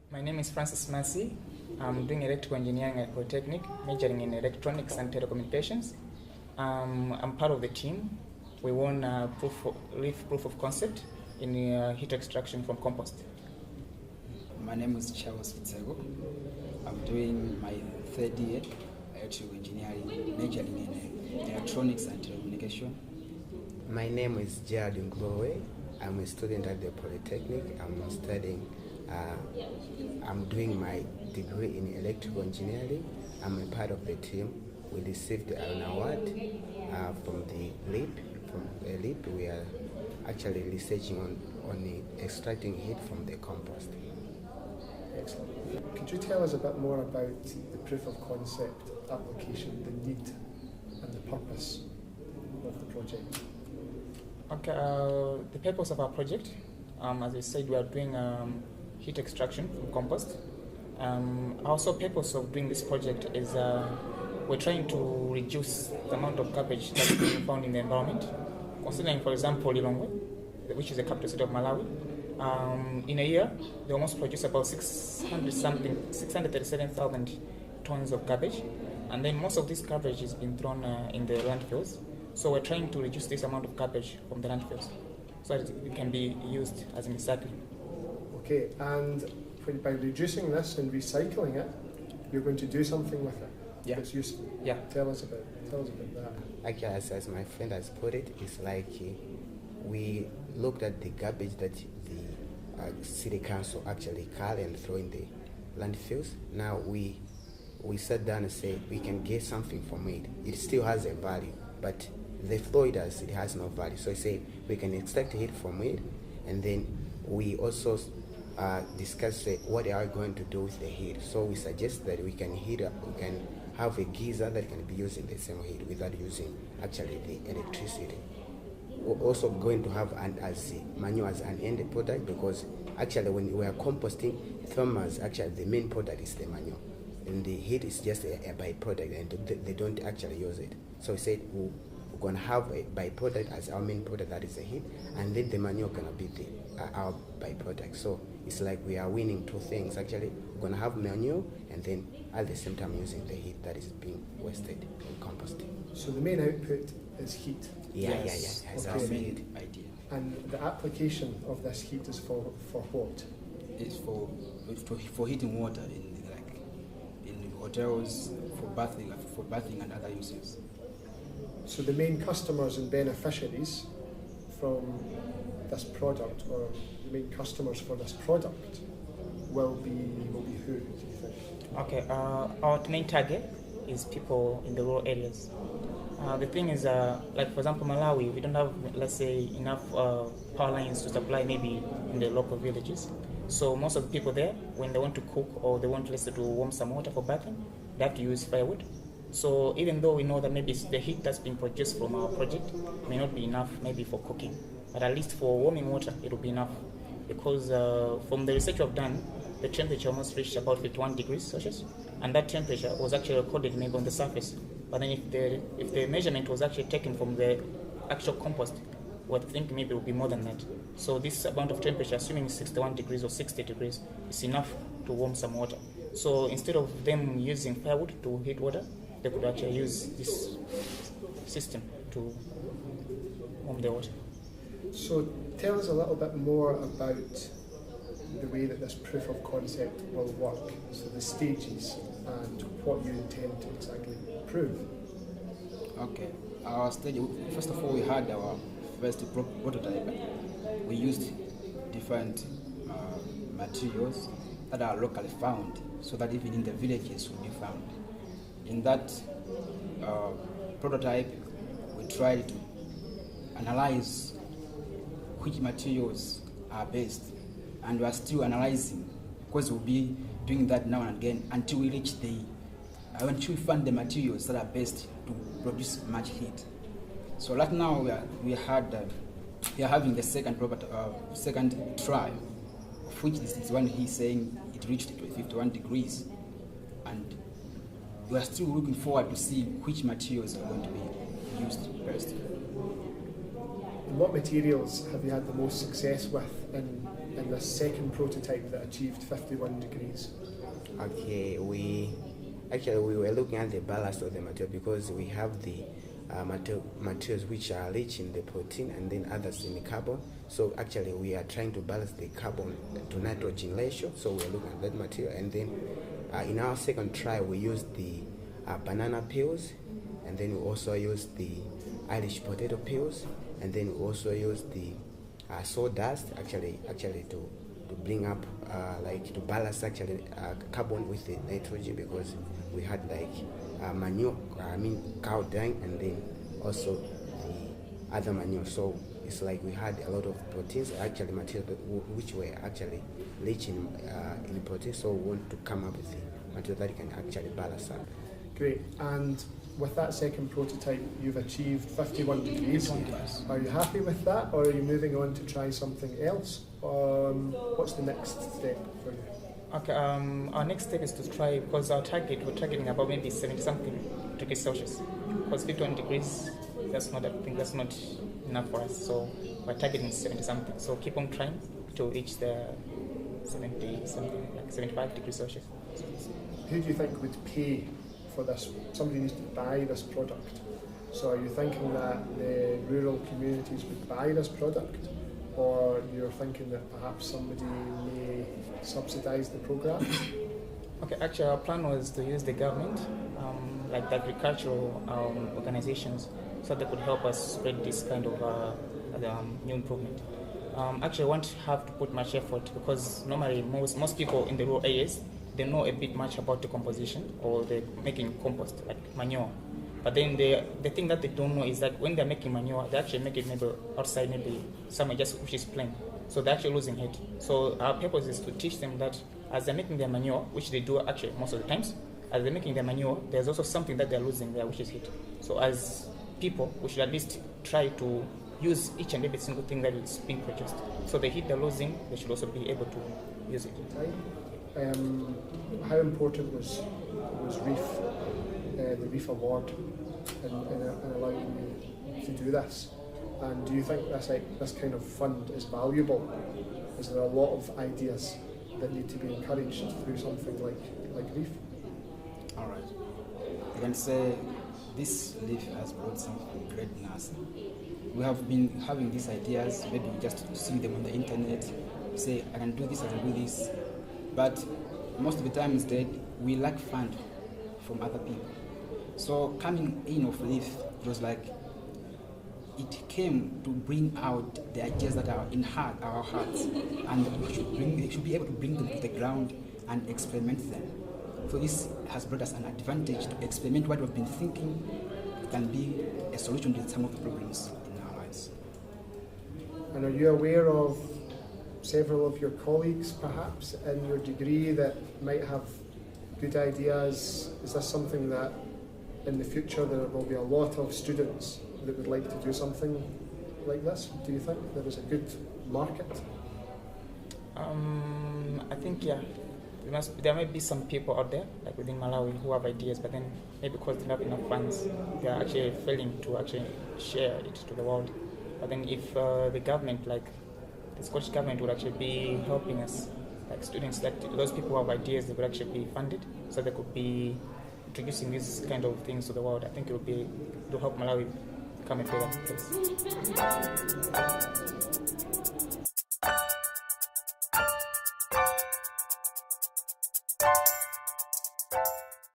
My name is Francis Massey. I'm doing electrical engineering at Polytechnic, majoring in electronics and telecommunications. I'm part of the team. We won REEF proof of concept in heat extraction from compost. My name is Charles Fitsego. I'm doing my third year electrical engineering, majoring in electronics and telecommunication. My name is Gerard Nglowe. I'm a student at the Polytechnic. I'm studying. I'm doing my degree in electrical engineering. I'm a part of the team. We received an award from the REEP. From the REEP, we are actually researching on extracting heat from the compost. Excellent. Could you tell us a bit more about the proof of concept application, the need and the purpose of the project? Okay, the purpose of our project, as I said, we are doing heat extraction from compost. Also, purpose of doing this project is we're trying to reduce the amount of garbage that's being found in the environment. Considering, for example, Lilongwe, which is the capital city of Malawi, in a year they almost produce about 637,000 tons of garbage, and then most of this garbage is being thrown in the landfills. So we're trying to reduce this amount of garbage from the landfills so that it can be used as a recycling. Okay, and by reducing this and recycling it, you're going to do something with it that's useful. Yeah. Tell us about that. Actually, as my friend has put it, it's like we looked at the garbage that the city council actually cull and throw in the landfills. Now we sat down and said we can get something from it. It still has a value, but they throw it as it has no value. So I say we can extract heat from it, and then we also discuss what are we going to do with the heat. So we suggest that we can have a geyser that can be using the same heat without using actually the electricity. We're also going to have as manure as an end product, because actually when we are composting, farmers actually the main product is the manure, and the heat is just a byproduct, and they don't actually use it. So we said we're going to have a byproduct as our main product, that is the heat, and then the manure going to be our byproduct. So it's like we are winning two things. Actually, we're going to have manure, and then at the same time using the heat that is being wasted in composting. So the main output is heat. Yes. Our main idea. And the application of this heat is for what? It's for heating water in hotels, for bathing and other uses. So the main customers and beneficiaries from this product, or the main customers for this product, will be who, do you think? Okay, our main target is people in the rural areas. The thing is, like for example, Malawi, we don't have, let's say, enough power lines to supply maybe in the local villages. So most of the people there, when they want to cook or they want, let's say, to warm some water for bathing, they have to use firewood. So even though we know that maybe the heat that's being produced from our project may not be enough maybe for cooking, but at least for warming water it will be enough, because from the research we've done, the temperature almost reached about 51 degrees Celsius, and that temperature was actually recorded maybe on the surface. But then if the measurement was actually taken from the actual compost, we think maybe it would be more than that. So this amount of temperature, assuming 61 degrees or 60 degrees, is enough to warm some water. So instead of them using firewood to heat water, they could actually use this system to warm the water. So tell us a little bit more about the way that this proof of concept will work, so the stages and what you intend to exactly prove. Okay, our stage, first of all, we had our first prototype. We used different materials that are locally found, so that even in the villages will be found. In that prototype, we tried to analyze which materials are best, and we are still analyzing, because we'll be doing that now and again until we reach until we find the materials that are best to produce much heat. So right now we are having the second trial, of which this is one he's saying it reached 51 degrees, and we are still looking forward to see which materials are going to be used first. what materials have you had the most success with in this second prototype that achieved 51 degrees? Okay, we were looking at the balance of the material because we have the materials which are rich in the protein and then others in the carbon. So actually we are trying to balance the carbon to nitrogen ratio. So we're looking at that material, and then in our second trial we used the banana peels, and then we also used the Irish potato peels, and then we also used the sawdust actually to bring up to balance actually carbon with the nitrogen, because we had manure, cow dung, and then also the other manure. So it's like we had a lot of proteins, actually material which were actually rich in protein. So we want to come up with the material that can actually balance up. Great. And with that second prototype, you've achieved 51 degrees. Are you happy with that, or are you moving on to try something else? What's the next step for you? Okay, our next step is to try, because we're targeting about maybe 70 something degrees Celsius. Because 51 degrees, that's not enough for us. So we're targeting 70 something. So keep on trying to reach the 70 something, like 75 degrees Celsius. Who do you think would pay for this? Somebody needs to buy this product. So are you thinking that the rural communities would buy this product, or you're thinking that perhaps somebody may subsidise the programme? Okay, actually our plan was to use the government, like the agricultural organizations, so they could help us spread this kind of new improvement. Actually I won't have to put much effort, because normally most people in the rural areas, they know a bit much about decomposition, or they're making compost, like manure. But then the thing that they don't know is that when they're making manure, they actually make it maybe outside, maybe somewhere just which is plain. So they're actually losing it. So our purpose is to teach them that as they're making their manure, which they do actually most of the times, as they're making their manure, there's also something that they're losing there, which is heat. So as people, we should at least try to use each and every single thing that is being produced. So the heat they're losing, they should also be able to use it. How important was REEF, the REEF award, in allowing you to do this? And do you think this kind of fund is valuable? Is there a lot of ideas that need to be encouraged through something like REEF? All right. I can say this REEF has brought something great in us. We have been having these ideas, maybe we just see them on the internet, say, I can do this, I can do this. But most of the time instead, we lack fund from other people. So coming in of REEF, it was like, it came to bring out the ideas that are in our hearts, and we should be able to bring them to the ground and experiment them. So this has brought us an advantage to experiment what we've been thinking can be a solution to some of the problems in our lives. And are you aware of several of your colleagues, perhaps, in your degree that might have good ideas? Is this something that in the future there will be a lot of students that would like to do something like this? Do you think there is a good market? I think, yeah. There might be some people out there, like within Malawi, who have ideas, but then maybe because they don't have enough funds, they are actually failing to actually share it to the world. But then if the government, like the Scottish government, would actually be helping us, like students, that those people who have ideas, they would actually be funded, so they could be introducing these kind of things to the world. I think it would help Malawi become a better place.